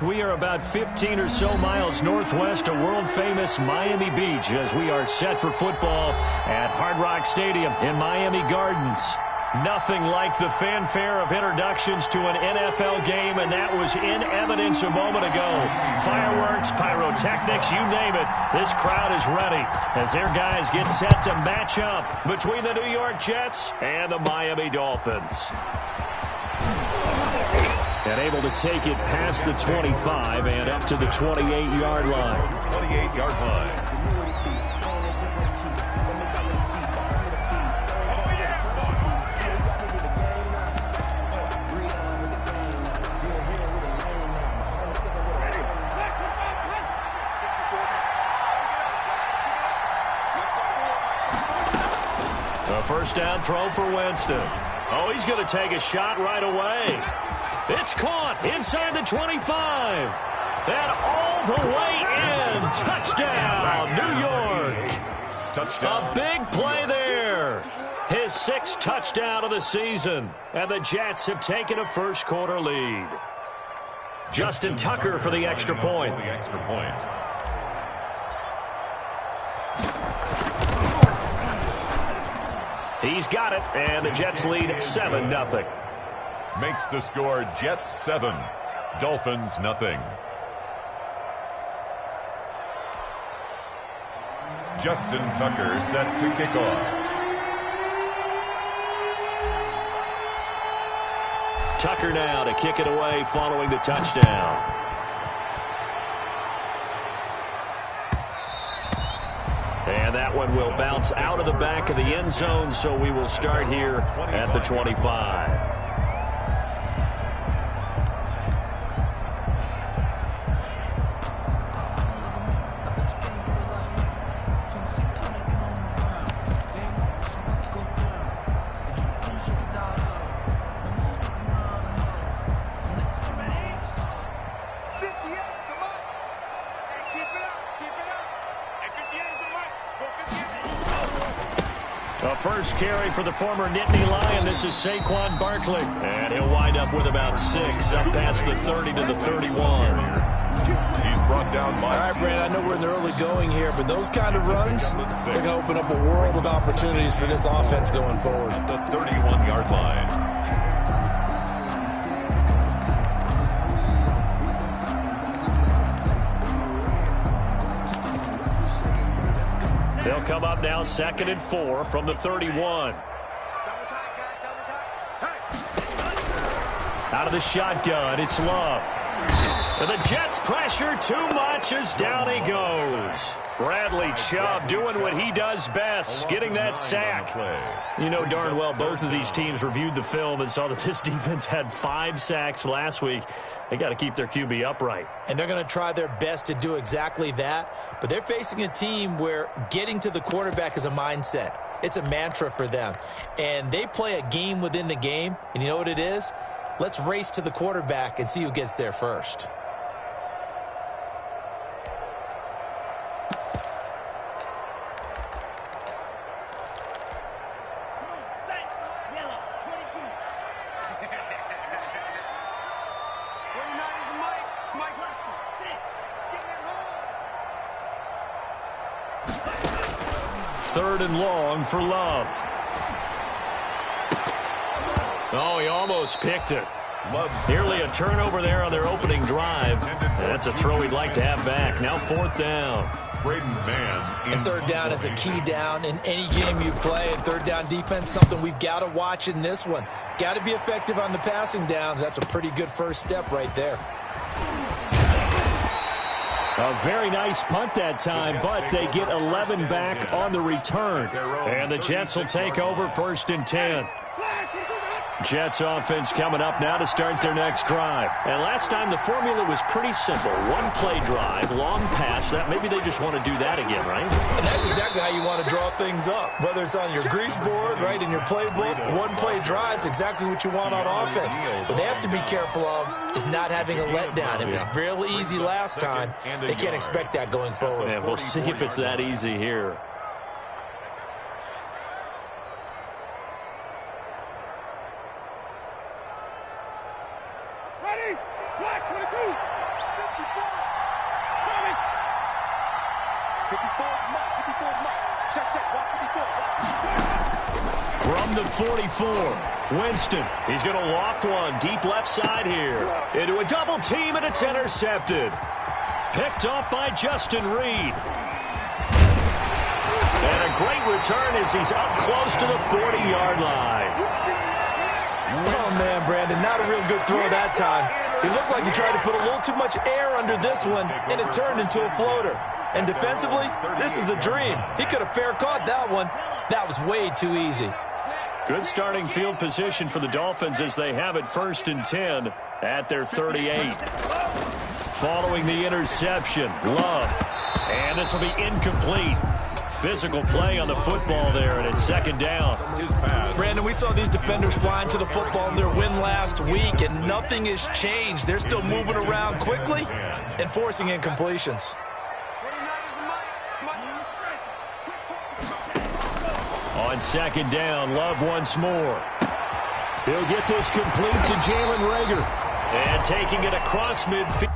We are about 15 or so miles northwest of world-famous Miami Beach as we are set for football at Hard Rock Stadium in Miami Gardens. Nothing like the fanfare of introductions to an NFL game, and that was in evidence a moment ago. Fireworks, pyrotechnics, you name it. This crowd is ready as their guys get set to match up between the New York Jets and the Miami Dolphins. And able to take it past the 25 and up to the 28-yard line. 28-yard line. A first down throw for Winston. Oh, he's going to take a shot right away. It's caught inside the 25. And all the way in. Touchdown, New York. Touchdown. A big play there. His 6th touchdown of the season. And the Jets have taken a first-quarter lead. Justin Tucker for the extra point. He's got it, and the Jets lead 7-0. Makes the score Jets 7, Dolphins nothing. Justin Tucker set to kick off. Tucker now to kick it away following the touchdown. And that one will bounce out of the back of the end zone, so we will start here at the 25. First carry for the former Nittany Lion. This is Saquon Barkley. And he'll wind up with about 6, up past the 30 to the 31. He's brought down by... All right, Brand, I know we're in the early going here, but those kind of runs, they're going to open up a world of opportunities for this offense going forward. At the 31-yard line. They'll come up now 2nd and 4 from the 31. Out of the shotgun, it's Love. And the Jets pressure too much as down he goes. Bradley Chubb doing what he does best, getting that sack. You know darn well both of these teams reviewed the film and saw that this defense had 5 sacks last week. They got to keep their QB upright. And they're going to try their best to do exactly that. But they're facing a team where getting to the quarterback is a mindset. It's a mantra for them. And they play a game within the game. And you know what it is? Let's race to the quarterback and see who gets there first. Third and long for Love. Oh, he almost picked it. Nearly a turnover there on their opening drive. And that's a throw he'd like to have back. Now 4th down. And 3rd down is a key down in any game you play. And 3rd down defense, something we've got to watch in this one. Got to be effective on the passing downs. That's a pretty good first step right there. A very nice punt that time, but they get 11 back on the return. And the Jets will take over 1st and 10. Jets offense coming up now to start their next drive. And last time the formula was pretty simple. 1-play drive, long pass. That maybe they just want to do that again, right? And that's exactly how you want to draw things up. Whether it's on your grease board, right, in your playbook, 1-play drives exactly what you want on offense. What they have to be careful of is not having a letdown. It was real easy last time. They can't expect that going forward. Yeah, we'll see if it's that easy here. From the 44, Winston. He's going to loft one deep left side here. Into a double team, and it's intercepted. Picked off by Justin Reed. And a great return as he's up close to the 40-yard line. Oh, man, Brandon, not a real good throw that time. It looked like he tried to put a little too much air under this one, and it turned into a floater. And defensively, this is a dream. He could have fair caught that one. That was way too easy. Good starting field position for the Dolphins as they have it 1st and 10 at their 38. Following the interception, Love. And this will be incomplete. Physical play on the football there, and it's 2nd down. Brandon, we saw these defenders flying to the football in their win last week, and nothing has changed. They're still moving around quickly and forcing incompletions. On 2nd down, Love once more. He'll get this complete to Jalen Reagor. And taking it across midfield.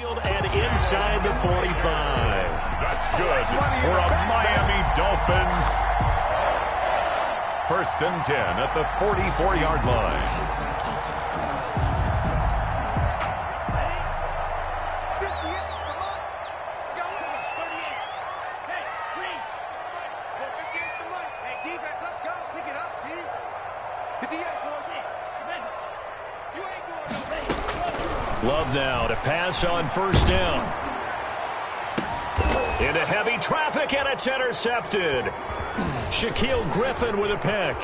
And inside the 45. That's good for a Miami Dolphin. 1st and 10 at the 44-yard line. Love now to pass on 1st down. Into heavy traffic, and it's intercepted. Shaquille Griffin with a pick.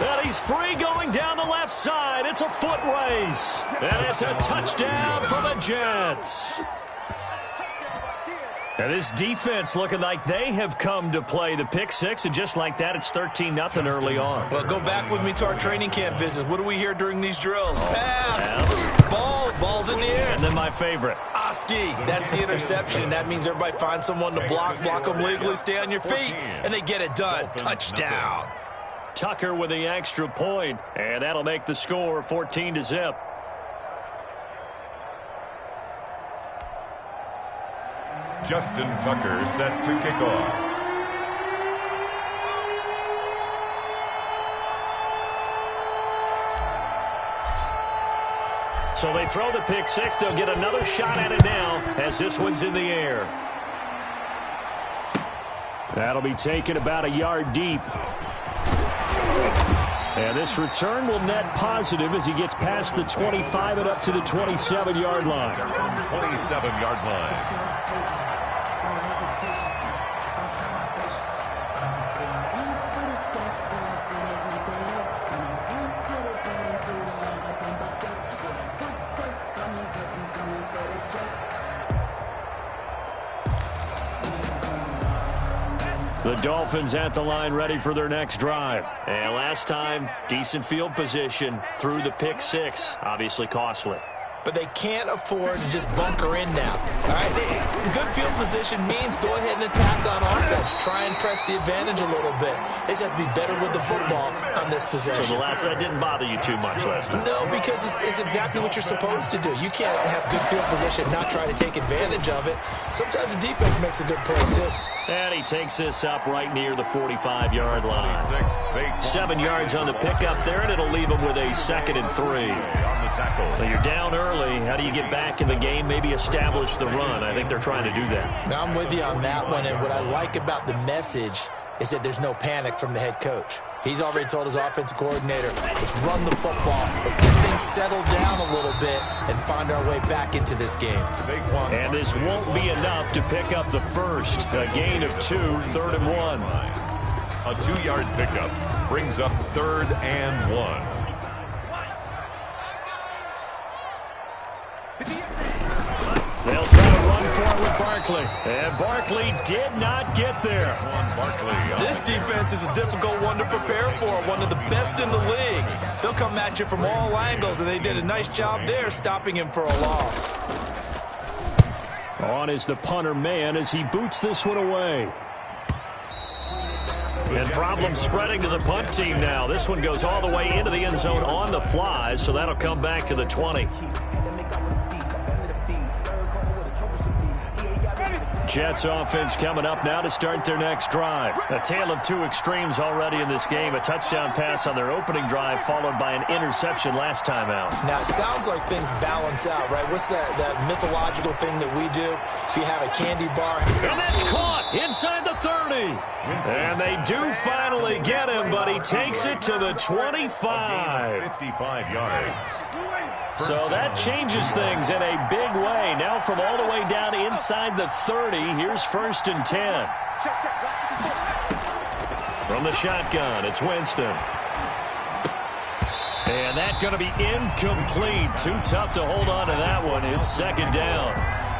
And he's free going down the left side. It's a foot race. And it's a touchdown for the Jets. And this defense looking like they have come to play the pick six, and just like that, it's 13-0 early on. Well, go back with me to our training camp visits. What do we hear during these drills? Pass. Ball's in the air. And then my favorite. Oski. That's the interception. That means everybody finds someone to block them legally, stay on your feet, and they get it done. Touchdown. Tucker with the extra point, and that'll make the score 14-0. Justin Tucker set to kick off. So they throw the pick six. They'll get another shot at it now as this one's in the air. That'll be taken about a yard deep. And this return will net positive as he gets past the 25 and up to the 27-yard line. 27-yard line. The Dolphins at the line ready for their next drive. And last time, decent field position through the pick six. Obviously costly. But they can't afford to just bunker in now. All right, good field position means go ahead and attack on offense. Try and press the advantage a little bit. They just have to be better with the football on this possession. So the last one didn't bother you too much last time? No, because it's exactly what you're supposed to do. You can't have good field position and not try to take advantage of it. Sometimes the defense makes a good play, too. And he takes this up right near the 45-yard line. 7 yards on the pickup there, and it'll leave him with a 2nd and 3. Well, you're down early. How do you get back in the game? Maybe establish the run. I think they're trying to do that. Now I'm with you on that one, and what I like about the message is that there's no panic from the head coach. He's already told his offensive coordinator, let's run the football, let's get things settled down a little bit and find our way back into this game. And this won't be enough to pick up the first. A gain of 2, 3rd and 1. A 2-yard pickup brings up 3rd and 1. They'll try to run for it with Barkley. And Barkley did not get there. This defense is a difficult one to prepare for, one of the best in the league. They'll come at you from all angles, and they did a nice job there stopping him for a loss. On is the punter man as he boots this one away. And problems spreading to the punt team now. This one goes all the way into the end zone on the fly, so that'll come back to the 20. Jets offense coming up now to start their next drive. A tale of two extremes already in this game. A touchdown pass on their opening drive followed by an interception last time out. Now, it sounds like things balance out, right? What's that mythological thing that we do? If you have a candy bar. And that's caught inside the 30. And they do finally get him, but he takes it to the 25. 55 yards. So that changes things in a big way. Now from all the way down inside the 30, here's 1st and 10. From the shotgun, it's Winston. And that's going to be incomplete. Too tough to hold on to that one. It's 2nd down.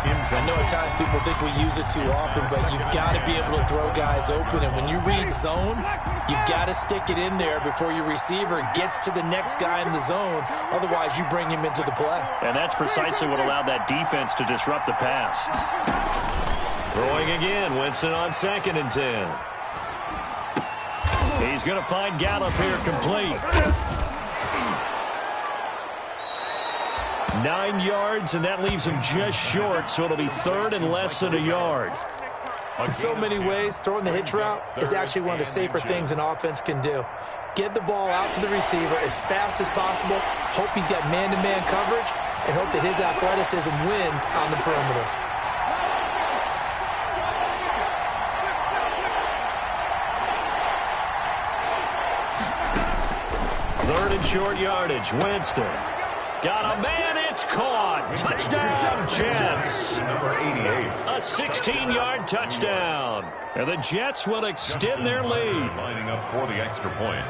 I know at times people think we use it too often, but you've got to be able to throw guys open. And when you read zone, you've got to stick it in there before your receiver gets to the next guy in the zone. Otherwise, you bring him into the play. And that's precisely what allowed that defense to disrupt the pass. Throwing again, Winston on 2nd and 10. He's going to find Gallup here complete. 9 yards, and that leaves him just short, so it'll be 3rd and less than a yard. In so many ways, throwing the hitch route is actually one of the safer things an offense can do. Get the ball out to the receiver as fast as possible, hope he's got man-to-man coverage, and hope that his athleticism wins on the perimeter. Third and short yardage, Winston. Got a man, it's caught. Touchdown, Jets. Number 88. A 16-yard touchdown. And the Jets will extend their lead. Lining up for the extra point.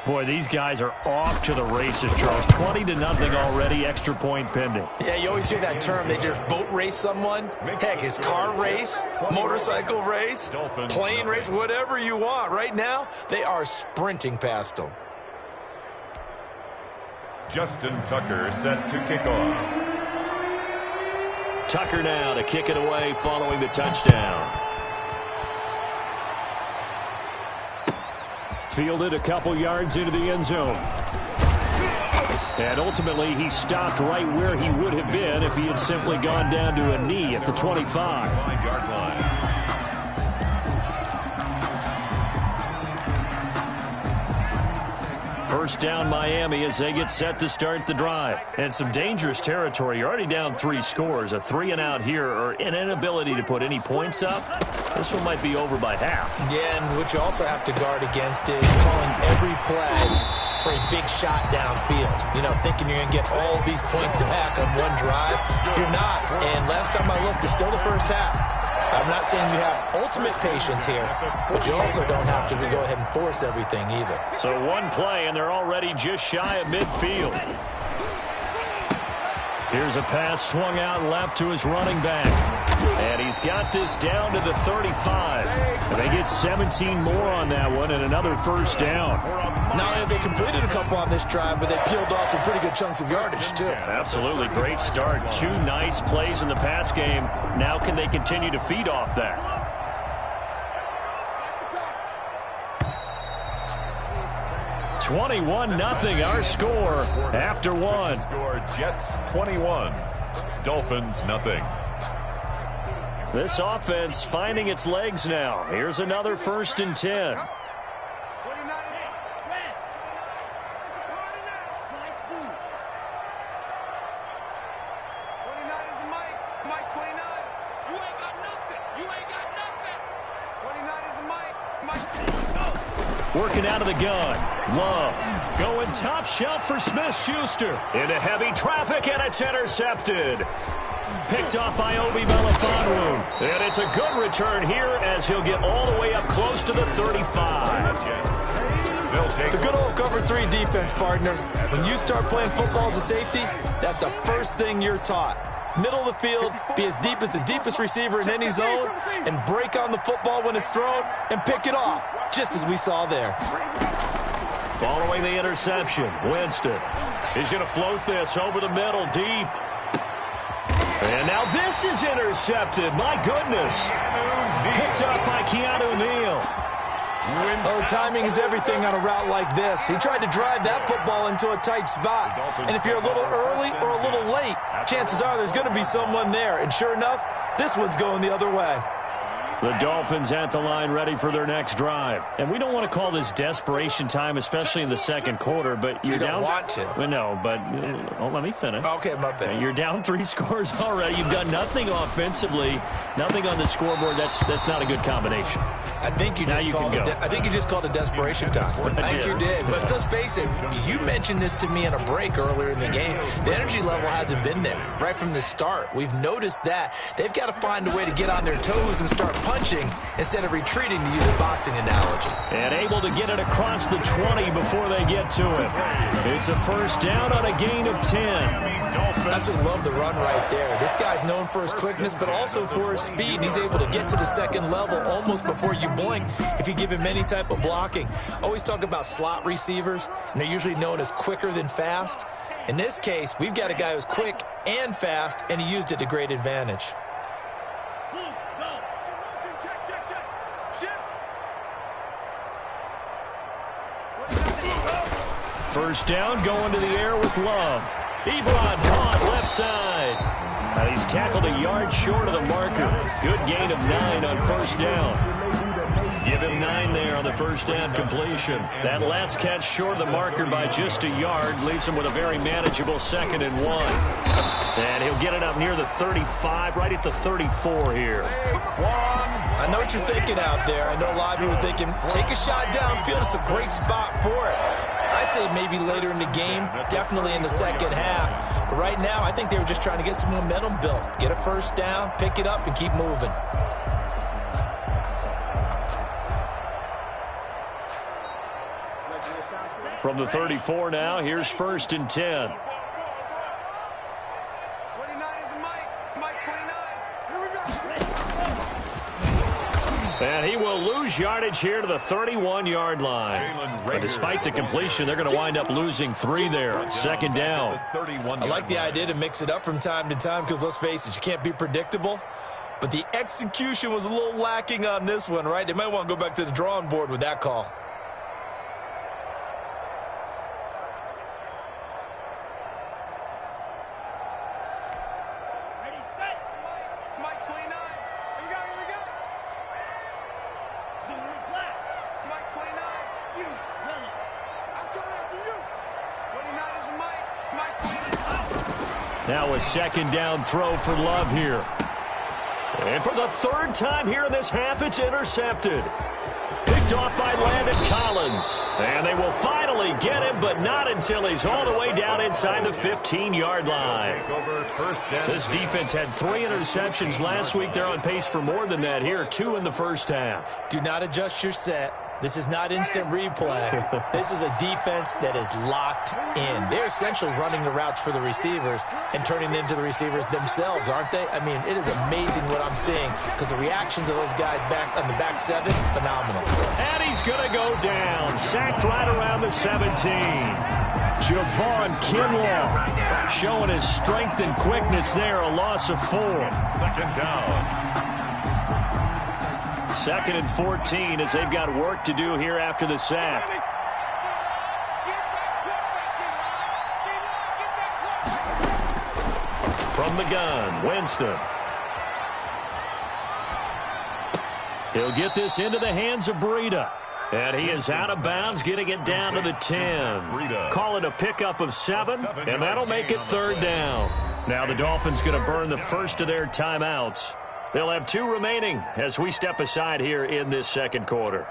Boy, these guys are off to the races, Charles. 20-0 already, extra point pending. Yeah, you always hear that term. They just boat race someone. Heck, it's car race, motorcycle race, plane race, whatever you want. Right now, they are sprinting past them. Justin Tucker set to kick off. Tucker now to kick it away following the touchdown. Fielded a couple yards into the end zone. And ultimately, he stopped right where he would have been if he had simply gone down to a knee at the 25. 5-yard line. First down Miami as they get set to start the drive. And some dangerous territory. You're already down 3 scores. A 3-and-out here or an inability to put any points up. This one might be over by half. Yeah, and what you also have to guard against is calling every play for a big shot downfield. You know, thinking you're going to get all these points back on one drive. You're not. And last time I looked, it's still the first half. I'm not saying you have ultimate patience here, but you also don't have to go ahead and force everything either. So one play, and they're already just shy of midfield. Here's a pass swung out left to his running back. And he's got this down to the 35. And they get 17 more on that one and another first down. Not only have they completed a couple on this drive, but they peeled off some pretty good chunks of yardage, too. Absolutely. Great start. 2 nice plays in the pass game. Now can they continue to feed off that? (21-0) our score after one. Score Jets 21, Dolphins nothing. This offense finding its legs now. Here's another 1st and 10. Working out of the gun. Love. Going top shelf for Smith-Schuster. Into heavy traffic, and it's intercepted. Picked off by Gmakaveli05's. And it's a good return here as he'll get all the way up close to the 35. The good old cover 3 defense, partner. When you start playing football as a safety, that's the first thing you're taught. Middle of the field, be as deep as the deepest receiver in any zone, and break on the football when it's thrown and pick it off, just as we saw there. Following the interception, Winston. He's going to float this over the middle, deep. And now this is intercepted. My goodness. Picked up by Keanu Neal. Oh, timing is everything on a route like this. He tried to drive that football into a tight spot. And if you're a little early or a little late, chances are there's going to be someone there. And sure enough, this one's going the other way. The Dolphins at the line ready for their next drive. And we don't want to call this desperation time, especially in the second quarter, but you're down. You don't want to. Well, no, but let me finish. Okay, my bad. You're down 3 scores already. You've done nothing offensively, nothing on the scoreboard. That's not a good combination. I think you just called it desperation time. I think you did. But let's face it, you mentioned this to me in a break earlier in the game. The energy level hasn't been there right from the start. We've noticed that. They've got to find a way to get on their toes and start punching instead of retreating, to use a boxing analogy. And able to get it across the 20 before they get to it. It's a first down on a gain of 10. I absolutely love the run right there. This guy's known for his quickness, but also for his speed. And he's able to get to the second level almost before you blink if you give him any type of blocking. Always talk about slot receivers, and they're usually known as quicker than fast. In this case, we've got a guy who's quick and fast, and he used it to great advantage. First down, going to the air with Love. Ebron caught left side. He's tackled a yard short of the marker. Good gain of 9 on first down. Give him 9 there on the first down completion. That last catch short of the marker by just a yard leaves him with a very manageable 2nd and 1. And he'll get it up near the 35, right at the 34 here. I know what you're thinking out there. I know a lot of you are thinking, take a shot downfield. It's a great spot for it. I'd say maybe later in the game, definitely in the second half. But right now, I think they were just trying to get some momentum built. Get a first down, pick it up, and keep moving. From the 34 now, here's 1st and 10. 29 is the Mike 29. Here we go. And he will lose yardage here to the 31-yard line. But despite the completion, they're going to wind up losing 3 there. 2nd down. I like the idea to mix it up from time to time because, let's face it, you can't be predictable. But the execution was a little lacking on this one, right? They might want to go back to the drawing board with that call. Now a 2nd down throw for Love here. And for the 3rd time here in this half, it's intercepted. Picked off by Landon Collins. And they will finally get him, but not until he's all the way down inside the 15-yard line. This defense had 3 interceptions last week. They're on pace for more than that here, 2 in the first half. Do not adjust your set. This is not instant replay. This is a defense that is locked in. They're essentially running the routes for the receivers and turning into the receivers themselves, aren't they? I mean, it is amazing what I'm seeing because the reactions of those guys back on the back 7, phenomenal. And he's going to go down. Sacked right around the 17. Javon Kinlaw showing his strength and quickness there. A loss of 4. 2nd down. 2nd and 14 as they've got work to do here after the sack. From the gun, Winston. He'll get this into the hands of Breida. And he is out of bounds, getting it down to the 10. Call it a pickup of 7, and that'll make it 3rd down. Now the Dolphins going to burn the first of their timeouts. They'll have 2 remaining as we step aside here in this second quarter.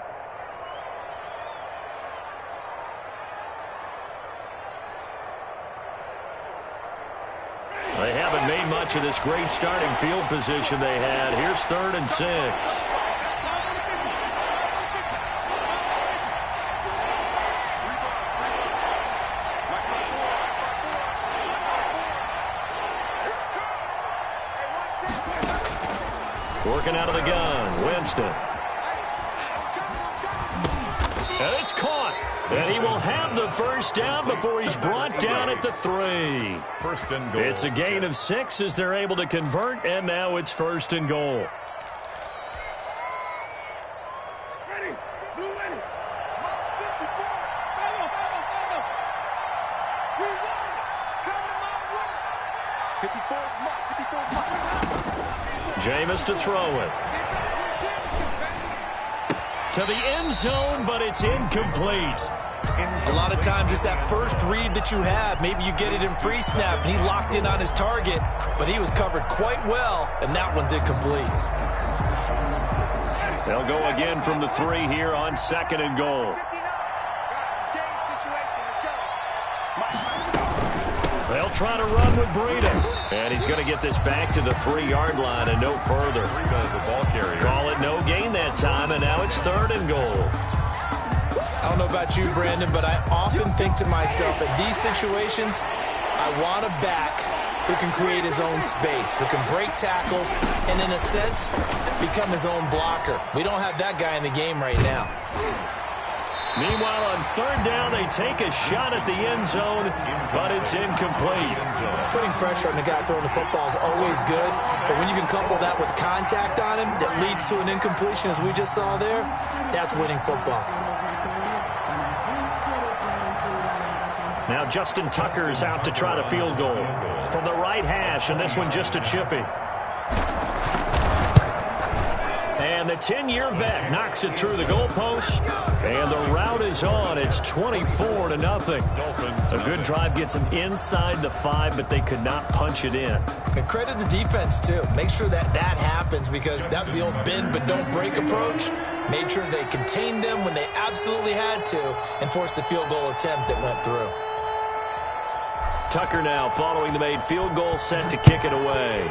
They haven't made much of this great starting field position they had. Here's 3rd and 6. Working out of the gun, Winston. And it's caught. And he will have the first down before he's brought down at the 3. First and goal. It's a gain of 6 as they're able to convert, and now it's 1st and goal. Ready. Blue ready. 54. Jameis to throw it. To the end zone, but it's incomplete. A lot of times it's that first read that you have. Maybe you get it in pre-snap, and he locked in on his target, but he was covered quite well, and that one's incomplete. They'll go again from the 3 here on 2nd and goal. They'll try to run with Breida. And he's going to get this back to the 3-yard line and no further. Breida, the ball carrier. Call it no gain that time, and now it's 3rd and goal. I don't know about you, Brandon, but I often think to myself, in these situations, I want a back who can create his own space, who can break tackles, and in a sense, become his own blocker. We don't have that guy in the game right now. Meanwhile, on 3rd down, they take a shot at the end zone, but it's incomplete. Putting pressure on the guy throwing the football is always good, but when you can couple that with contact on him that leads to an incompletion, as we just saw there, that's winning football. Now Justin Tucker's out to try the field goal from the right hash, and this one just a chippy. And the 10-year vet knocks it through the goalpost, and the route is on. It's 24-0. A good drive gets them inside the 5, but they could not punch it in. And credit the defense, too. Make sure that happens, because that was the old bend but don't break approach. Made sure they contained them when they absolutely had to and forced the field goal attempt that went through. Tucker now following the made field goal, set to kick it away.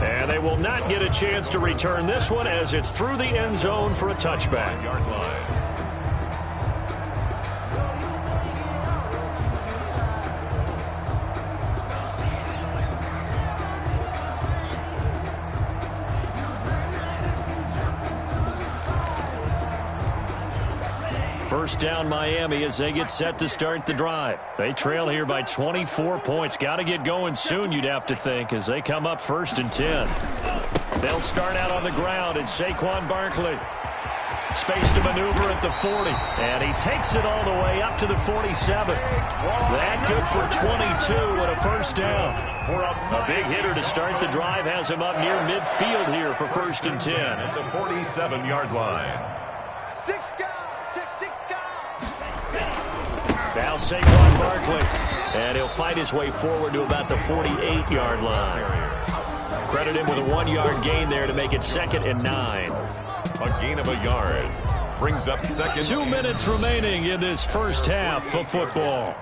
And they will not get a chance to return this one as it's through the end zone for a touchback. Yard line. First down Miami as they get set to start the drive. They trail here by 24 points. Got to get going soon, you'd have to think, as they come up 1st and 10. They'll start out on the ground. It's Saquon Barkley. Space to maneuver at the 40. And he takes it all the way up to the 47. That good for 22 and a first down. A big hitter to start the drive has him up near midfield here for 1st and 10. At the 47-yard line. Now Saquon Barkley, and he'll fight his way forward to about the 48-yard line. Credit him with a 1-yard gain there to make it 2nd and 9. A gain of a yard. Brings up 2nd. 2 minutes remaining in this first half of football.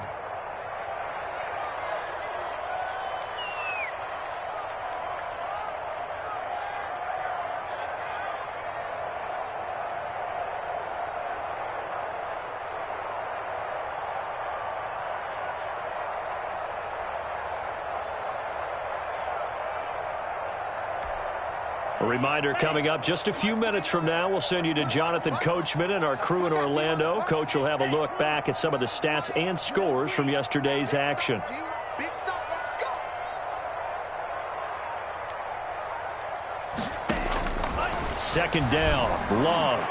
A reminder coming up just a few minutes from now, we'll send you to Jonathan Coachman and our crew in Orlando. Coach will have a look back at some of the stats and scores from yesterday's action. Big stuff, let's go. 2nd down, Love.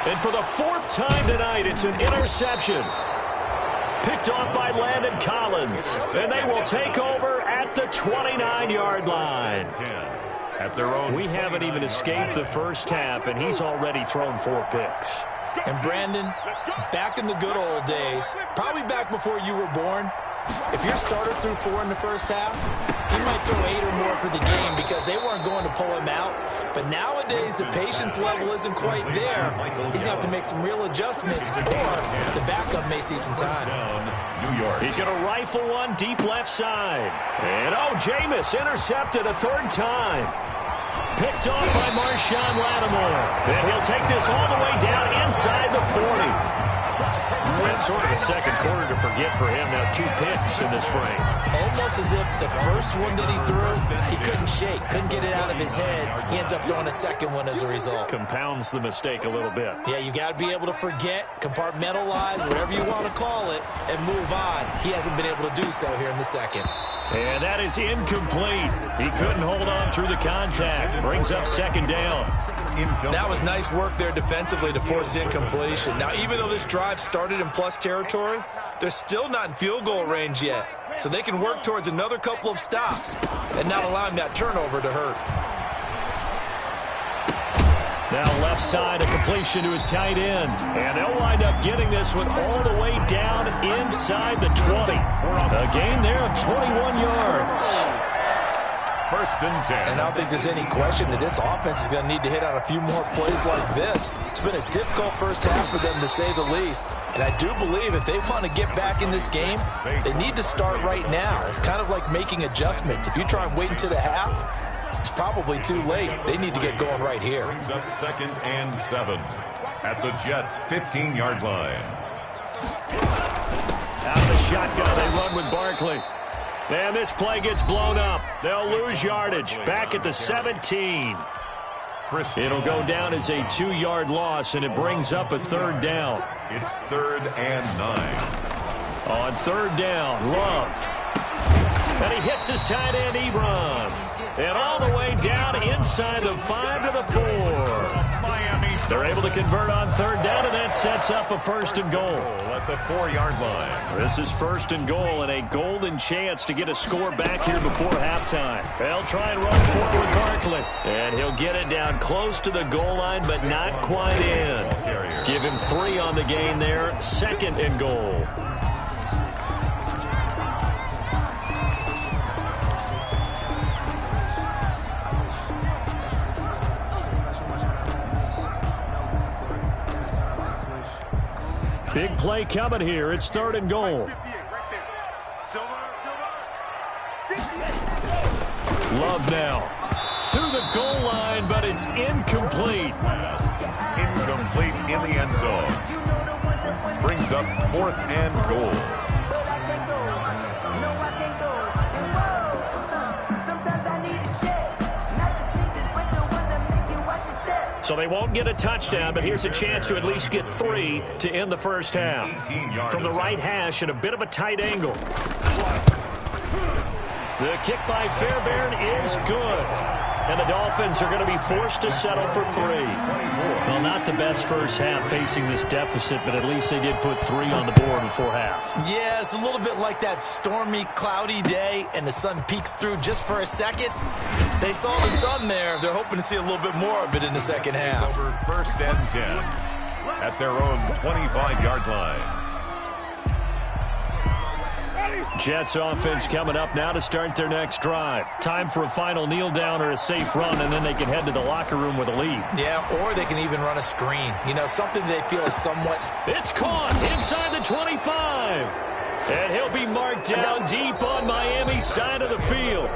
And for the 4th time tonight, it's an interception. Picked off by Landon Collins. And they will take over at the 29-yard line. At their own. We haven't even escaped the first half, and he's already thrown 4 picks. And Brandon, back in the good old days, probably back before you were born, If your starter threw 4 in the first half, he might throw 8 or more for the game because they weren't going to pull him out. But nowadays, the patience level isn't quite there. He's going to have to make some real adjustments, or the backup may see some time. New York. He's going to rifle one deep left side. And, Jameis intercepted a third time. Picked off by Marshawn Lattimore. And he'll take this all the way down inside the 40. It's sort of a second quarter to forget for him. Now 2 picks in this frame. Almost as if the first one that he threw, he couldn't shake, couldn't get it out of his head. He ends up throwing a second one as a result. Compounds the mistake a little bit. Yeah, you got to be able to forget, compartmentalize, whatever you want to call it, and move on. He hasn't been able to do so here in the second. And that is incomplete. He couldn't hold on through the contact. Brings up second down. That was nice work there defensively to force incompletion. Now, even though this drive started in plus territory, they're still not in field goal range yet. So they can work towards another couple of stops and not allowing that turnover to hurt. Now left side, a completion to his tight end. And they'll wind up getting this one all the way down inside the 20. A gain there of 21 yards. First and 10. And I don't think there's any question that this offense is going to need to hit out a few more plays like this. It's been a difficult first half for them, to say the least. And I do believe if they want to get back in this game, they need to start right now. It's kind of like making adjustments. If you try and wait until the half, it's probably too late. They need to get going right here. Brings up 2nd and 7 at the Jets' 15-yard line. Out of the shotgun, they run with Barkley. And this play gets blown up. They'll lose yardage. Back at the 17. It'll go down as a 2-yard loss, and it brings up a third down. It's 3rd and 9. On third down, Love. And he hits his tight end, Ebron. And all the way down inside the 5 to the 4. They're able to convert on third down, and that sets up a 1st and goal. At the 4-yard line. This is 1st and goal, and a golden chance to get a score back here before halftime. They'll try and run forward with Barkley. And he'll get it down close to the goal line, but not quite in. Give him 3 on the gain there. 2nd and goal. Big play coming here. It's 3rd and goal. Love now to the goal line, but it's incomplete. Incomplete in the end zone. Brings up 4th and goal. So they won't get a touchdown, but here's a chance to at least get 3 to end the first half. From the right hash at a bit of a tight angle. The kick by Fairbairn is good. And the Dolphins are going to be forced to settle for 3. Well, not the best first half facing this deficit, but at least they did put 3 on the board before half. Yeah, it's a little bit like that stormy, cloudy day, and the sun peeks through just for a second. They saw the sun there. They're hoping to see a little bit more of it in the second half. Over 1st and 10 at their own 25-yard line. Jets offense coming up now to start their next drive. Time for a final kneel down or a safe run, and then they can head to the locker room with a lead. Yeah, or they can even run a screen. You know, something they feel is somewhat... It's caught inside the 25. And he'll be marked down deep on Miami's side of the field.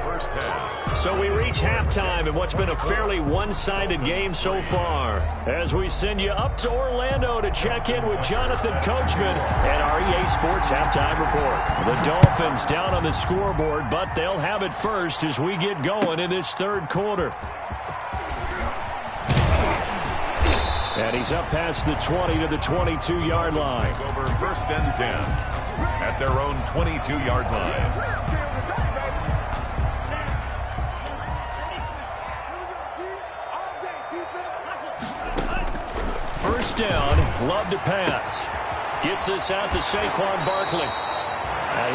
So we reach halftime in what's been a fairly one-sided game so far. As we send you up to Orlando to check in with Jonathan Coachman and our EA Sports Halftime Report. The Dolphins down on the scoreboard, but they'll have it first as we get going in this third quarter. And he's up past the 20 to the 22-yard line. Over 1st and 10 at their own 22-yard line. First down, Love to pass. Gets this out to Saquon Barkley.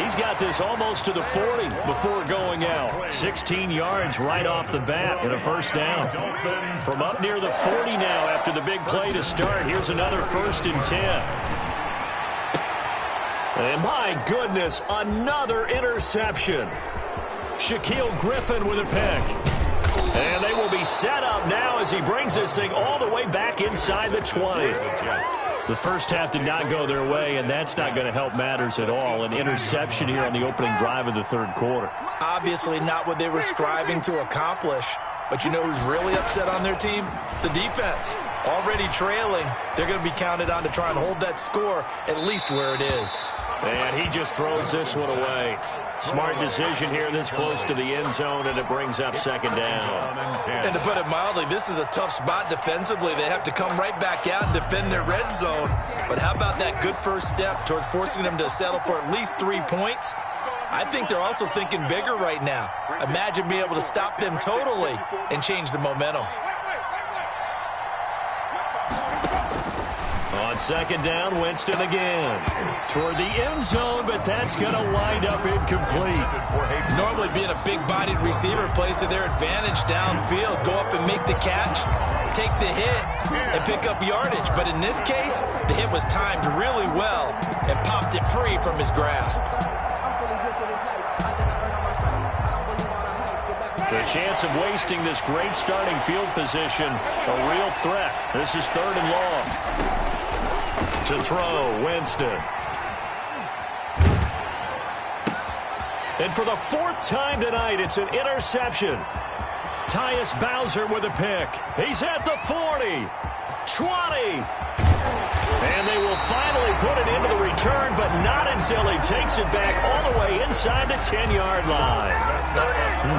He's got this almost to the 40 before going out. 16 yards right off the bat and a first down. From up near the 40 now after the big play to start. Here's another 1st and 10. And my goodness, another interception. Shaquille Griffin with a pick. And they will be set up now as he brings this thing all the way back inside the 20. The first half did not go their way, and that's not going to help matters at all. An interception here on the opening drive of the third quarter. Obviously not what they were striving to accomplish. But you know who's really upset on their team? The defense. Already trailing, they're going to be counted on to try and hold that score at least where it is. And he just throws this one away. Smart decision here this close to the end zone, and it brings up second down. And to put it mildly, this is a tough spot defensively. They have to come right back out and defend their red zone. But how about that good first step towards forcing them to settle for at least 3 points? I think they're also thinking bigger right now. Imagine being able to stop them totally and change the momentum. On second down, Winston again. Toward the end zone, but that's going to wind up incomplete. Normally being a big-bodied receiver plays to their advantage downfield. Go up and make the catch, take the hit, and pick up yardage. But in this case, the hit was timed really well and popped it free from his grasp. The chance of wasting this great starting field position, a real threat. This is third and long. To throw, Winston. And for the fourth time tonight, it's an interception. Tyus Bowser with a pick. He's at the 40, 20. And they will finally put it into the return, but not until he takes it back all the way inside the 10-yard line.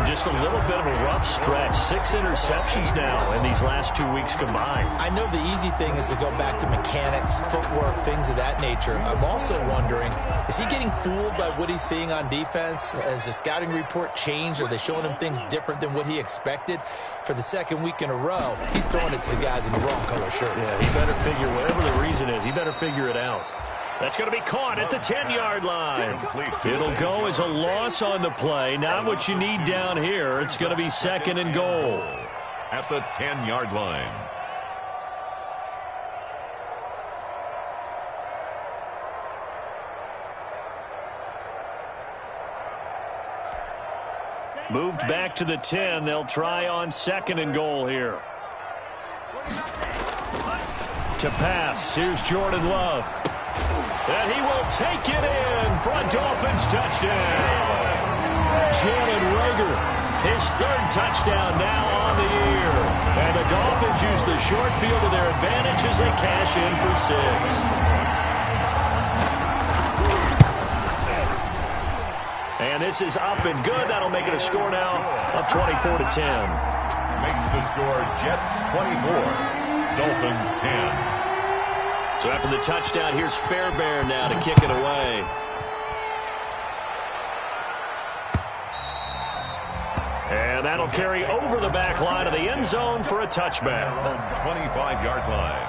Just a little bit of a rough stretch. 6 interceptions now in these last 2 weeks combined. I know the easy thing is to go back to mechanics, footwork, things of that nature. I'm also wondering, is he getting fooled by what he's seeing on defense? Has the scouting report changed? Are they showing him things different than what he expected? For the second week in a row, he's throwing it to the guys in the wrong color shirts. Yeah, he better figure, whatever the reason is, he better figure it out. That's going to be caught at the 10-yard line. It'll go as a loss on the play. Not what you need down here. It's going to be second and goal. At the 10-yard line. Moved back to the 10. They'll try on second and goal here. To pass. Here's Jordan Love. And he will take it in for a Dolphins touchdown. Jalen Reagor, his third touchdown now on the year. And the Dolphins use the short field to their advantage as they cash in for 6. And this is up and good. That'll make it a score now of 24-10. Makes the score Jets 24, Dolphins 10. So after the touchdown, here's Fairbairn now to kick it away. And that'll carry over the back line of the end zone for a touchback. 25-yard line.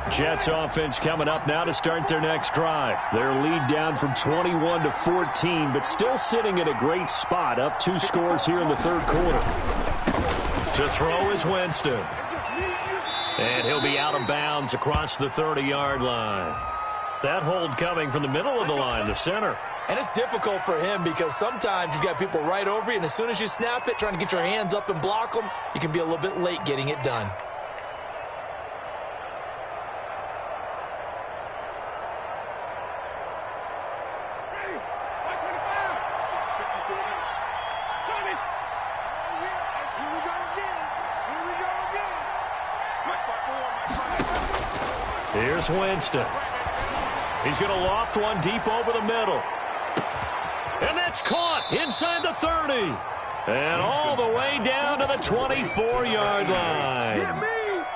Jets offense coming up now to start their next drive. Their lead down from 21 to 14, but still sitting in a great spot, up 2 scores here in the third quarter. To throw is Winston. And he'll be out of bounds across the 30-yard line. That hold coming from the middle of the line, the center. And it's difficult for him because sometimes you've got people right over you, and as soon as you snap it, trying to get your hands up and block them, you can be a little bit late getting it done. Here's Winston. He's going to loft one deep over the middle. And that's caught inside the 30. And all the way down to the 24-yard line.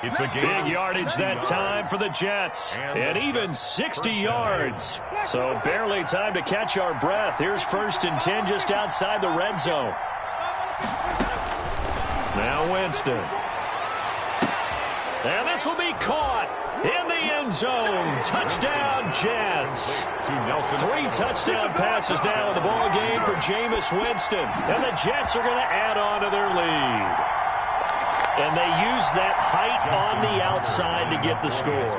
It's a big yardage that time for the Jets. And even 60 yards. So barely time to catch our breath. Here's 1st and 10 just outside the red zone. Now Winston. And this will be caught in the end zone. Touchdown, Jets. 3 touchdown passes now in the ball game for Jameis Winston. And the Jets are going to add on to their lead. And they use that height on the outside to get the score.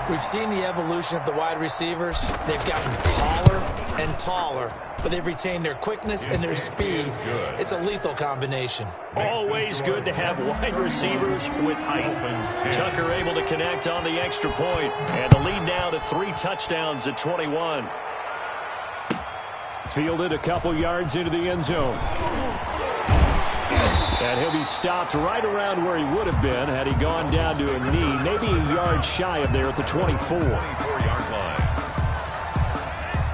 We've seen the evolution of the wide receivers. They've gotten taller and taller, but they've retained their quickness and their speed. It's a lethal combination. Always good to have wide receivers with height. Tucker able to connect on the extra point, and the lead now to 3 touchdowns at 21. Fielded a couple yards into the end zone. And he'll be stopped right around where he would have been had he gone down to a knee, maybe a yard shy of there at the 24-yard line.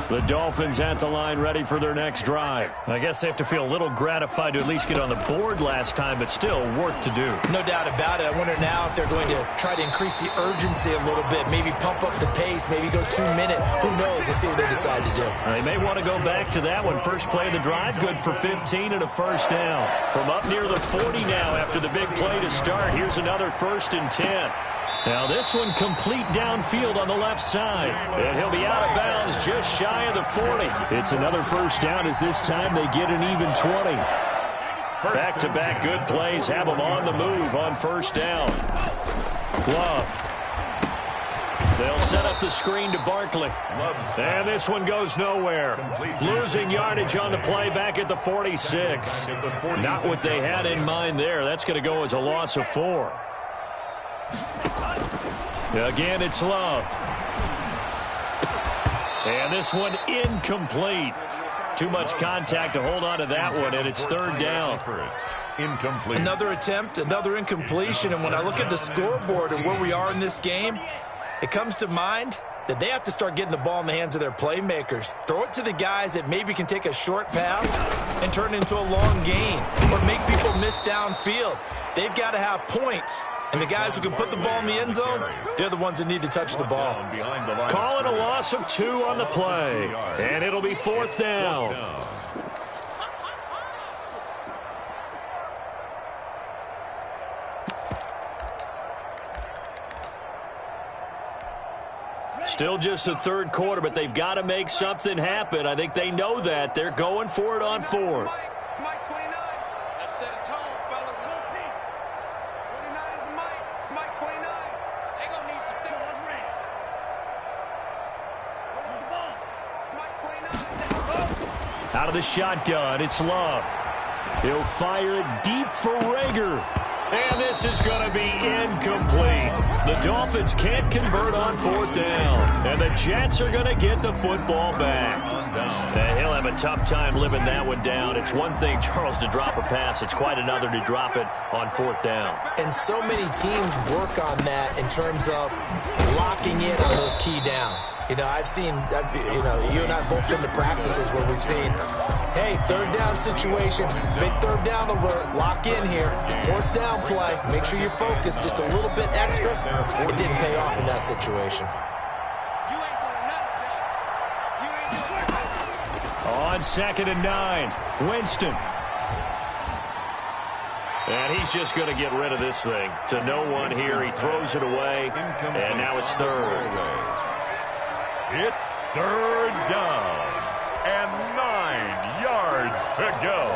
The Dolphins at the line ready for their next drive. I guess they have to feel a little gratified to at least get on the board last time, but still work to do. No doubt about it. I wonder now if they're going to try to increase the urgency a little bit, maybe pump up the pace, maybe go 2 minutes. Who knows? Let's see what they decide to do. They may want to go back to that one. First play of the drive, good for 15 and a first down. From up near the 40 now after the big play to start, here's another 1st and 10. Now this one complete downfield on the left side. And he'll be out of bounds just shy of the 40. It's another first down as this time they get an even 20. Back-to-back good plays have them on the move on first down. Love. They'll set up the screen to Barkley. And this one goes nowhere. Losing yardage on the play back at the 46. Not what they had in mind there. That's going to go as a loss of 4. Again, it's Love. And this one incomplete. Too much contact to hold on to that one, and it's 3rd down. Incomplete. Another attempt, another incompletion, and when I look at the scoreboard and where we are in this game, it comes to mind that they have to start getting the ball in the hands of their playmakers. Throw it to the guys that maybe can take a short pass and turn it into a long gain or make people miss downfield. They've got to have points. And the guys who can put the ball in the end zone, they're the ones that need to touch the ball. Calling a loss of 2 on the play. And it'll be 4th down. Still just the 3rd quarter, but they've got to make something happen. I think they know that. They're going for it on 4th. Mike 29. That set a tone, fellas. 29 is Mike 29. They gonna need some things. Mike 29. Out of the shotgun, it's Love. He'll fire it deep for Rager. And this is going to be incomplete. The Dolphins can't convert on 4th down. And the Jets are going to get the football back. And he'll have a tough time living that one down. It's one thing, Charles, to drop a pass. It's quite another to drop it on 4th down. And so many teams work on that in terms of locking in on those key downs. You know, you and I both been to practices where we've seen, hey, 3rd down situation, big 3rd down alert, lock in here, 4th down play, make sure you're focused just a little bit extra. It didn't pay off in that situation. On 2nd and 9, Winston. And he's just going to get rid of this thing. To no one here. He throws it away. And now it's 3rd. It's 3rd down. And 9 yards to go.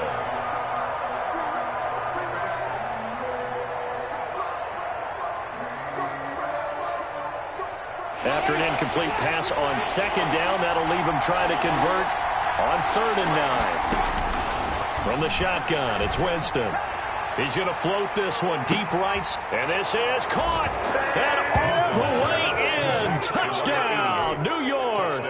After an incomplete pass on 2nd down, that'll leave him trying to convert on 3rd and 9. From the shotgun, it's Winston. He's going to float this one deep right, and this is caught. And all the way in. Touchdown, New York.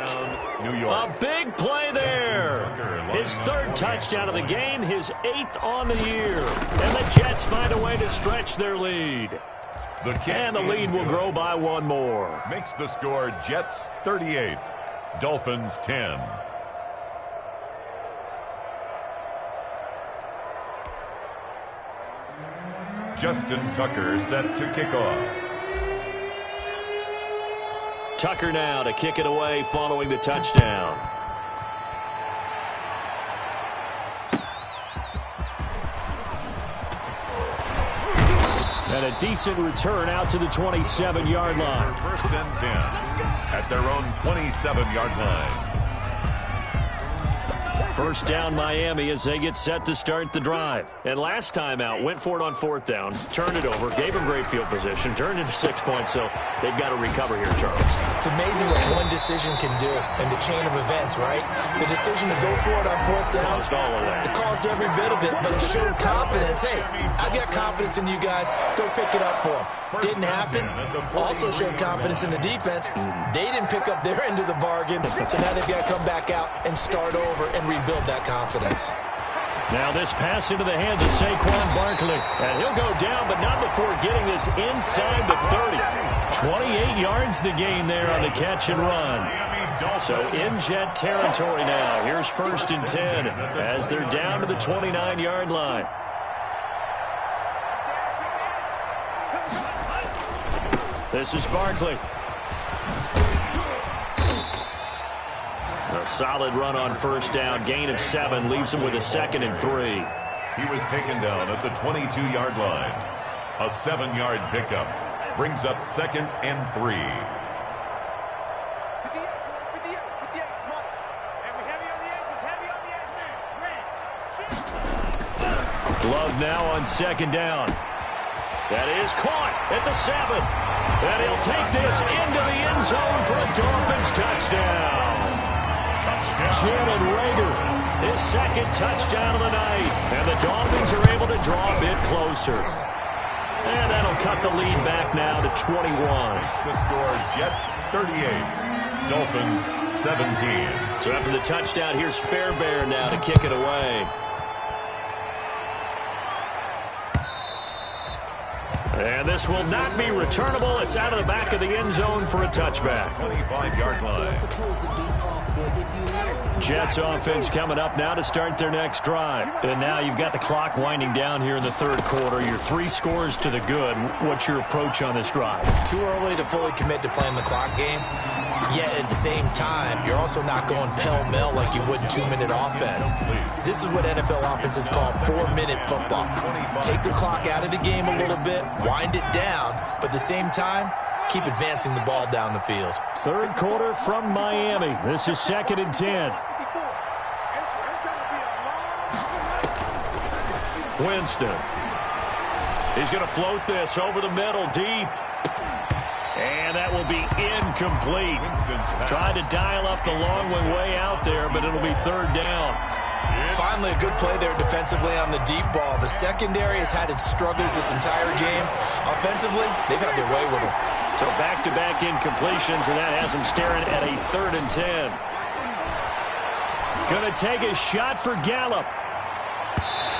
A big play there. His 3rd touchdown of the game, his 8th on the year. And the Jets find a way to stretch their lead. And the lead will grow by 1 more. Makes the score Jets 38, Dolphins 10. Justin Tucker set to kick off. Tucker now to kick it away following the touchdown. And a decent return out to the 27-yard line. 1st and 10 at their own 27-yard line. First down Miami as they get set to start the drive. And last time out, went for it on fourth down, turned it over, gave them great field position, turned into 6 points, so they've got to recover here, Charles. It's amazing what one decision can do in the chain of events, right? The decision to go for it on fourth down, caused all of that. It caused every bit of it, but it showed confidence. Hey, I got confidence in you guys. Go pick it up for them. Didn't happen. Also showed confidence in the defense. They didn't pick up their end of the bargain, so now they've got to come back out and start over and rebuild that confidence. Now this pass into the hands of Saquon Barkley. And he'll go down, but not before getting this inside the 30. 28 yards the gain there on the catch and run. So in Jet territory now. Here's 1st and 10 as they're down to the 29-yard line. This is Barkley. A solid run on first down. Gain of 7 leaves him with a 2nd and 3. He was taken down at the 22-yard line. A 7-yard pickup brings up 2nd and 3. Love now on 2nd down. That is caught at the 7. And he'll take this into the end zone for a Dolphins touchdown. Jalen Reagor, his 2nd touchdown of the night. And the Dolphins are able to draw a bit closer. And that'll cut the lead back now to 21. Makes the score Jets 38, Dolphins 17. So after the touchdown, here's Fairbairn now to kick it away. And this will not be returnable. It's out of the back of the end zone for a touchback. 25-yard line. Jets offense coming up now to start their next drive. And now you've got the clock winding down here in the 3rd quarter. You're 3 scores to the good. What's your approach on this drive? Too early to fully commit to playing the clock game. Yet at the same time, you're also not going pell-mell like you would in 2-minute offense. This is what NFL offenses call 4-minute football. Take the clock out of the game a little bit, wind it down, but at the same time, keep advancing the ball down the field. 3rd quarter from Miami. This is 2nd and 10. Winston. He's going to float this over the middle deep. And that will be incomplete. Tried to dial up the long way out there, but it'll be 3rd down. Finally, a good play there defensively on the deep ball. The secondary has had its struggles this entire game. Offensively, they've had their way with them. So back-to-back incompletions, and that has them staring at a 3rd and 10. Going to take a shot for Gallup.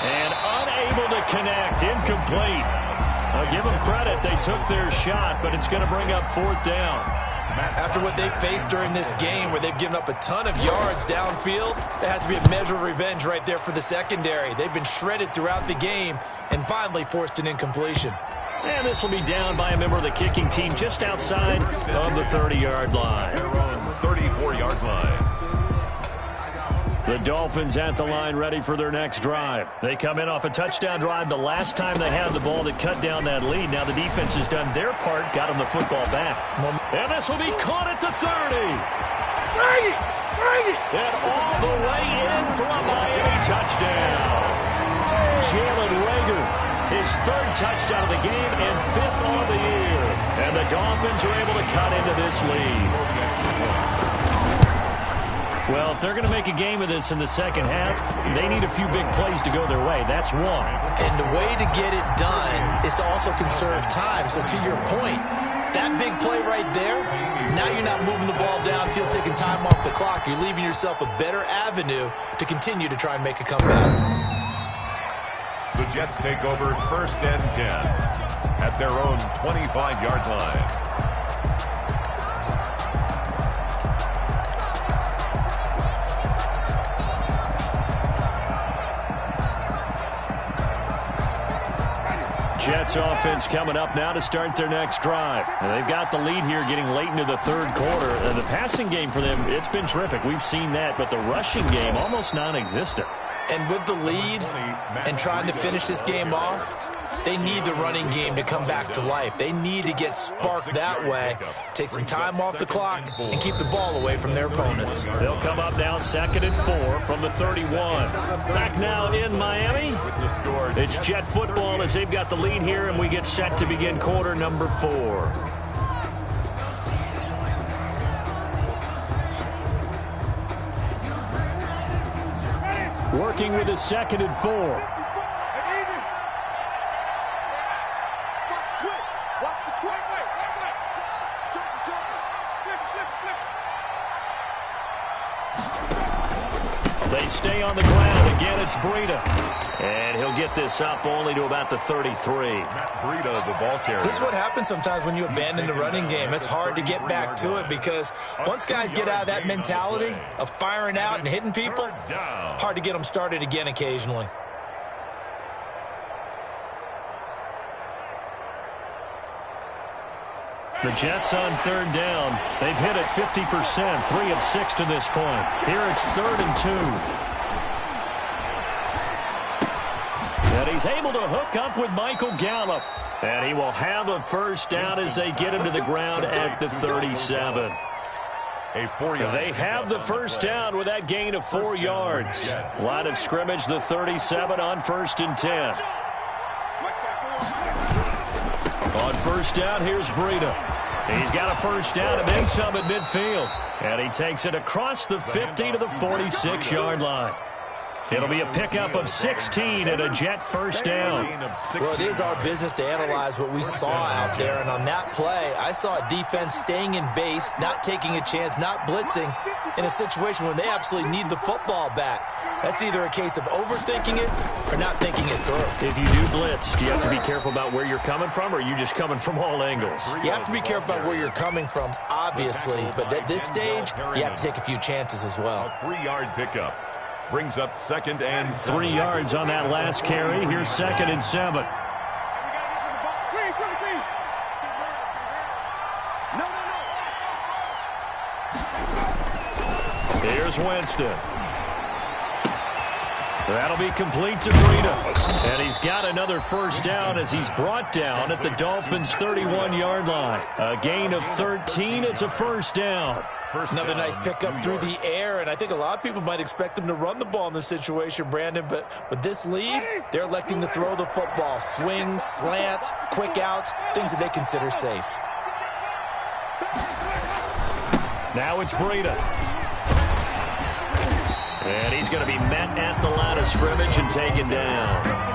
And unable to connect. Incomplete. I'll give them credit. They took their shot, but it's going to bring up 4th down. After what they've faced during this game where they've given up a ton of yards downfield, there has to be a measure of revenge right there for the secondary. They've been shredded throughout the game and finally forced an incompletion. And this will be down by a member of the kicking team just outside of the 30-yard line. Their own 34-yard line. The Dolphins at the line ready for their next drive. They come in off a touchdown drive the last time they had the ball that cut down that lead. Now the defense has done their part, got them the football back. And this will be caught at the 30. Bring it! Bring it! And all the way in for a Miami touchdown. Jalen Reagor, his 3rd touchdown of the game and 5th on the year. And the Dolphins are able to cut into this lead. Well, if they're going to make a game of this in the second half, they need a few big plays to go their way. That's one. And the way to get it done is to also conserve time. So to your point, that big play right there, now you're not moving the ball downfield, taking time off the clock. You're leaving yourself a better avenue to continue to try and make a comeback. The Jets take over 1st and 10 at their own 25-yard line. Jets offense coming up now to start their next drive. And they've got the lead here getting late into the 3rd quarter. And the passing game for them, it's been terrific. We've seen that. But the rushing game, almost non-existent. And with the lead and trying to finish this game off, They need the running game to come back to life. They need to get sparked that way, take some time off the clock, and keep the ball away from their opponents. They'll come up now 2nd and 4 from the 31. Back now in Miami. It's Jet football as they've got the lead here, and we get set to begin quarter number 4. Working with a 2nd and 4. They stay on the ground. Again, it's Breida. And he'll get this up only to about the 33. Breida, the ball carrier. This is what happens sometimes when you abandon the running game. It's hard to get back to it because once guys get out of that mentality of firing out and hitting people, hard to get them started again occasionally. The Jets on 3rd down. They've hit it 50%, 3 of 6 to this point. Here it's 3rd and 2. And he's able to hook up with Michael Gallup. And he will have a first down as they get him to the ground at the 37. They have the first down with that gain of 4 yards. Line of scrimmage, the 37 on 1st and 10. On first down, here's Breida. He's got a first down and then some at midfield. And he takes it across the 50 to the 46-yard line. It'll be a pickup of 16 and a Jet first down. Well, it is our business to analyze what we saw out there. And on that play, I saw a defense staying in base, not taking a chance, not blitzing in a situation when they absolutely need the football back. That's either a case of overthinking it or not thinking it through. If you do blitz, do you have to be careful about where you're coming from, or are you just coming from all angles? You have to be careful about where you're coming from, obviously. But at this stage, you have to take a few chances as well. A 3-yard pickup. Brings up 2nd and 7. 3 yards on that last carry. Here's 2nd and 7. Here's Winston. That'll be complete to Breida. And he's got another first down as he's brought down at the Dolphins' 31-yard line. A gain of 13. It's a first down. Another nice pickup through the air, and I think a lot of people might expect them to run the ball in this situation, Brandon, but with this lead, they're electing to throw the football. Swings, slants, quick outs, things that they consider safe. Now it's Breida. And he's going to be met at the line of scrimmage and taken down.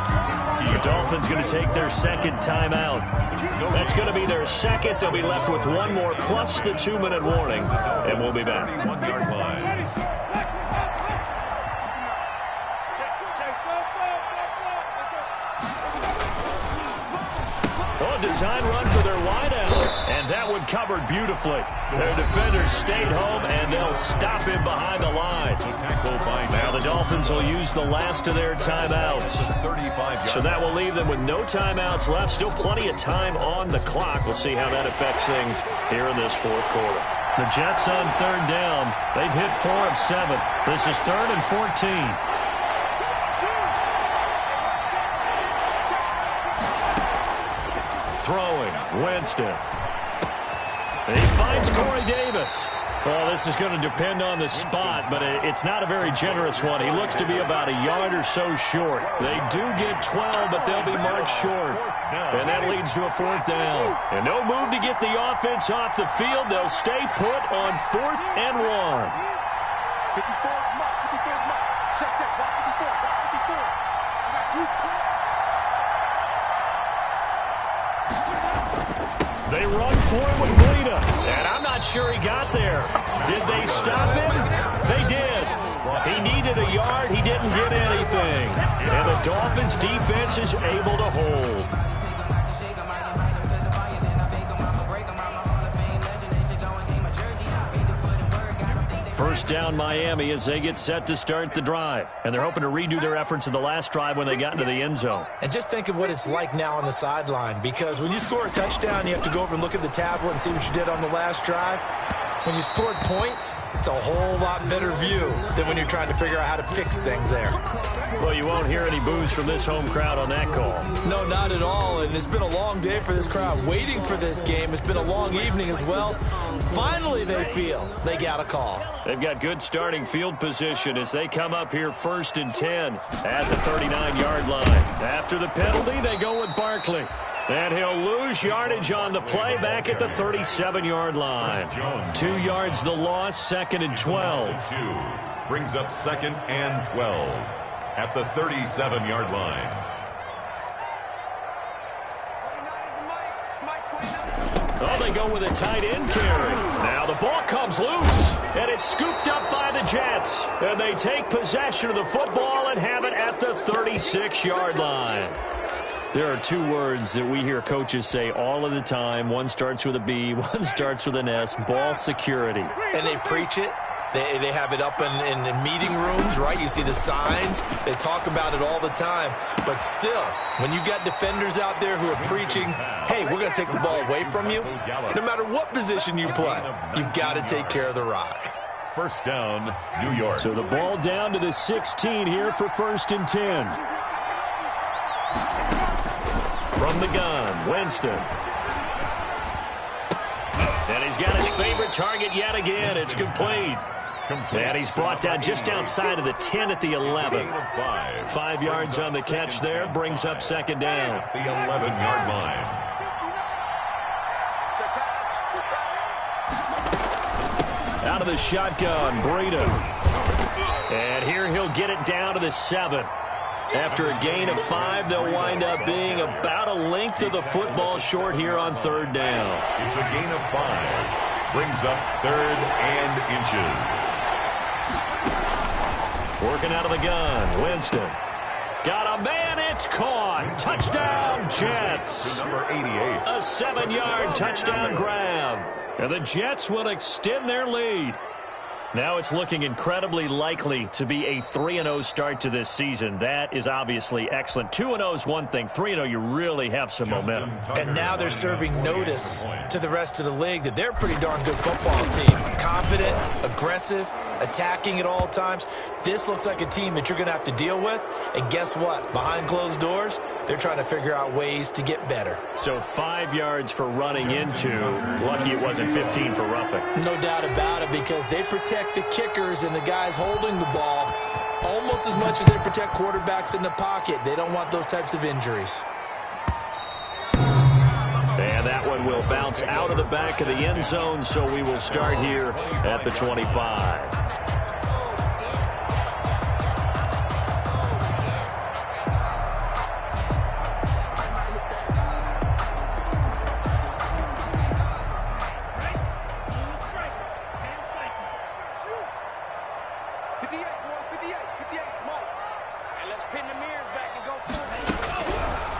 The Dolphins going to take their 2nd timeout. That's going to be their 2nd. They'll be left with 1 more plus the 2-minute warning, and we'll be back. 1-yard line. Oh, design run for their wideout, and that one covered beautifully. Their defenders stayed home, and they'll stop him behind the line. Now the Dolphins will use the last of their timeouts. So that will leave them with no timeouts left. Still plenty of time on the clock. We'll see how that affects things here in this 4th quarter. The Jets on 3rd down. They've hit 4 of 7. This is 3rd and 14. Throwing, Winston. And he finds Corey Davis. Well, this is going to depend on the spot, but it's not a very generous one. He looks to be about a yard or so short. They do get 12, but they'll be marked short. And that leads to a 4th down. And no move to get the offense off the field. They'll stay put on 4th and 1. 54 is marked. 54 is marked. Check, check. Watch 54. Watch 54. I got you. They run for him with Breida, and I'm not sure he got there. Did they stop him? They did. He needed a yard. He didn't get anything. And the Dolphins' defense is able to hold. First down Miami as they get set to start the drive. And they're hoping to redo their efforts in the last drive when they got into the end zone. And just think of what it's like now on the sideline, because when you score a touchdown, you have to go over and look at the tablet and see what you did on the last drive. When you scored points, it's a whole lot better view than when you're trying to figure out how to fix things there. Well, you won't hear any boos from this home crowd on that call. No, not at all, and it's been a long day for this crowd waiting for this game. It's been a long evening as well. Finally, they feel they got a call. They've got good starting field position as they come up here 1st and 10 at the 39-yard line. After the penalty, they go with Barkley. And he'll lose yardage on the play back at the 37-yard line. 2 yards the loss, 2nd and 12. Brings up 2nd and 12 at the 37-yard line. Oh, they go with a tight end carry. Now the ball comes loose, and it's scooped up by the Jets. And they take possession of the football and have it at the 36-yard line. There are 2 words that we hear coaches say all of the time. One starts with a B, one starts with an S, ball security. And they preach it. They have it up in meeting rooms, right? You see the signs. They talk about it all the time. But still, when you got defenders out there who are preaching, hey, we're going to take the ball away from you, no matter what position you play, you've got to take care of the rock. 1st down, New York. So the ball down to the 16 here for 1st and 10. From the gun, Winston. And he's got his favorite target yet again. It's complete. And he's brought down just outside of the 10 at the 11. 5 yards on the catch there. Brings up 2nd down. The 11-yard line. Out of the shotgun, Breida. And here he'll get it down to the 7. After a gain of 5, they'll wind up being about a length of the football short here on 3rd down. It's a gain of 5. Brings up 3rd and inches. Working out of the gun, Winston. Got a man, it's caught. Touchdown, Jets. To number 88. A 7-yard touchdown grab. And the Jets will extend their lead. Now it's looking incredibly likely to be a 3-0 start to this season. That is obviously excellent. 2-0 is one thing. 3-0, you really have some momentum. And now they're serving notice to the rest of the league that they're a pretty darn good football team. Confident, aggressive, attacking at all times. This looks like a team that you're going to have to deal with. And guess what? Behind closed doors, they're trying to figure out ways to get better. So 5 yards for running into. Lucky it wasn't 15 for roughing. No doubt about it, because they protect the kickers and the guys holding the ball almost as much as they protect quarterbacks in the pocket. They don't want those types of injuries. And that one will bounce out of the back of the end zone, so we will start here at the 25.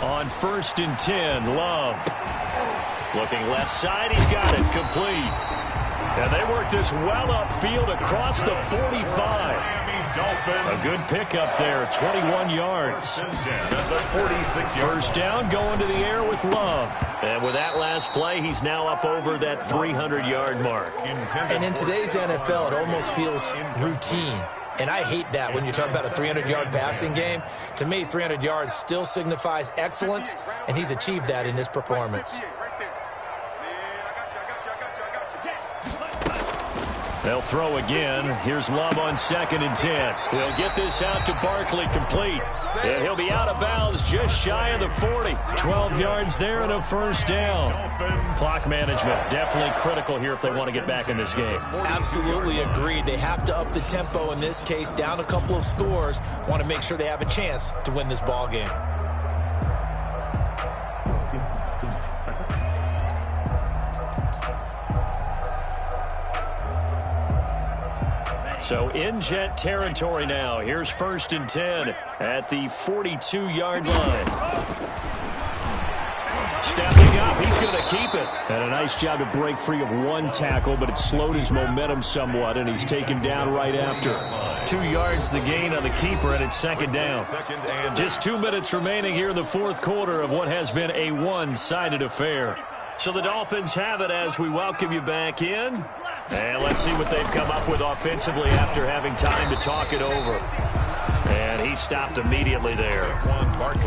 On 1st and 10, Love. Looking left side, he's got it, complete. And they work this well upfield across the 45. A good pickup there, 21 yards. 1st down, going to the air with Love. And with that last play, he's now up over that 300-yard mark. And in today's NFL, it almost feels routine. And I hate that when you talk about a 300-yard passing game. To me, 300 yards still signifies excellence, and he's achieved that in this performance. They'll throw again. Here's Love on 2nd and 10. He'll get this out to Barkley, complete. And he'll be out of bounds just shy of the 40. 12 yards there and a 1st down. Clock management definitely critical here if they want to get back in this game. Absolutely agreed. They have to up the tempo in this case, down a couple of scores. Want to make sure they have a chance to win this ball game. So in Jet territory now. Here's 1st and 10 at the 42-yard line. Stepping up, he's going to keep it. And a nice job to break free of one tackle, but it slowed his momentum somewhat, and he's taken down right after. 2 yards the gain on the keeper, and it's 2nd down. Just 2 minutes remaining here in the 4th quarter of what has been a one-sided affair. So the Dolphins have it as we welcome you back in And let's see what they've come up with offensively after having time to talk it over. And he stopped immediately there.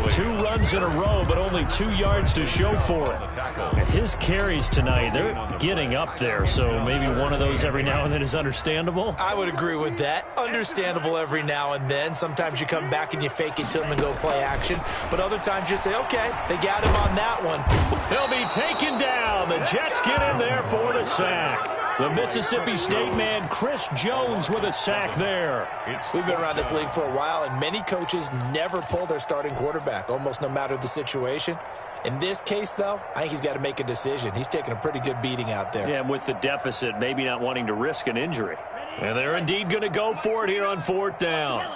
2 runs in a row, but only 2 yards to show for it. His carries tonight, they're getting up there, so maybe one of those every now and then is understandable. I would agree with that. Understandable every now and then. Sometimes you come back and you fake it to him and go play action. But other times you say, okay, they got him on that one. He'll be taken down. The Jets get in there for the sack. The Mississippi State man, Chris Jones, with a sack there. We've been around this league for a while, and many coaches never pull their starting quarterback, almost no matter the situation. In this case, though, I think he's got to make a decision. He's taking a pretty good beating out there. Yeah, and with the deficit, maybe not wanting to risk an injury. And they're indeed going to go for it here on 4th down.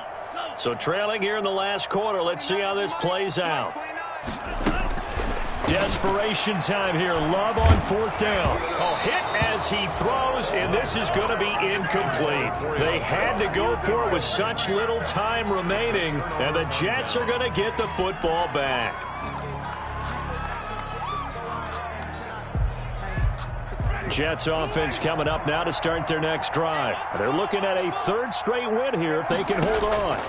So trailing here in the last quarter, let's see how this plays out. Desperation time here. Love on 4th down. Oh, hit as he throws, and this is going to be incomplete. They had to go for it with such little time remaining, and the Jets are going to get the football back. Jets offense coming up now to start their next drive. They're looking at a 3rd straight win here if they can hold on.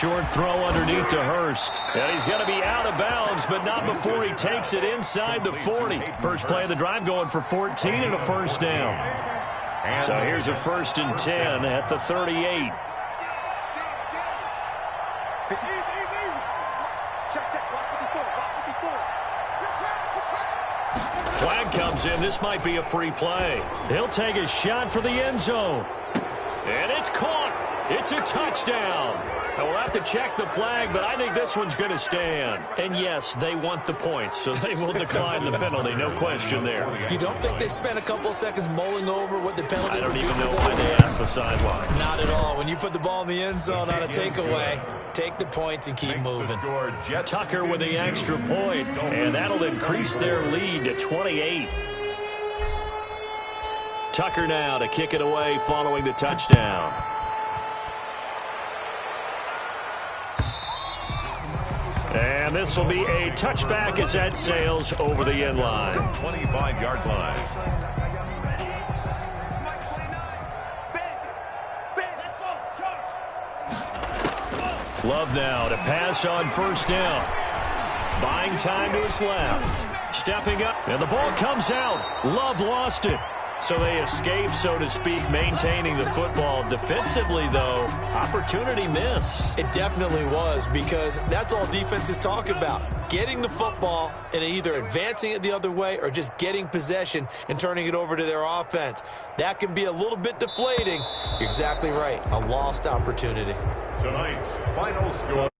Short throw underneath to Hurst. And he's going to be out of bounds, but not before he takes it inside the 40. First play of the drive going for 14 and a 1st down. So here's a 1st and 10 at the 38. Flag comes in. This might be a free play. He'll take a shot for the end zone. And it's caught. It's a touchdown. And we'll have to check the flag, but I think this one's going to stand. And yes, they want the points, so they will decline the penalty. No question there. You don't think they spent a couple of seconds mulling over what the penalty I don't would even do know for why them? they asked the sideline. Not at all. When you put the ball in the end zone on a takeaway, take the points and keep moving. Tucker with the extra point, and that'll increase their lead to 28. Tucker now to kick it away following the touchdown. And this will be a touchback as that sails over the end line. 25-yard line. Love now to pass on 1st down. Buying time to his left. Stepping up, and the ball comes out. Love lost it. So they escape, so to speak, maintaining the football. Defensively, though, opportunity miss. It definitely was, because that's all defenses talk about. Getting the football and either advancing it the other way or just getting possession and turning it over to their offense. That can be a little bit deflating. You're exactly right. A lost opportunity. Tonight's final score.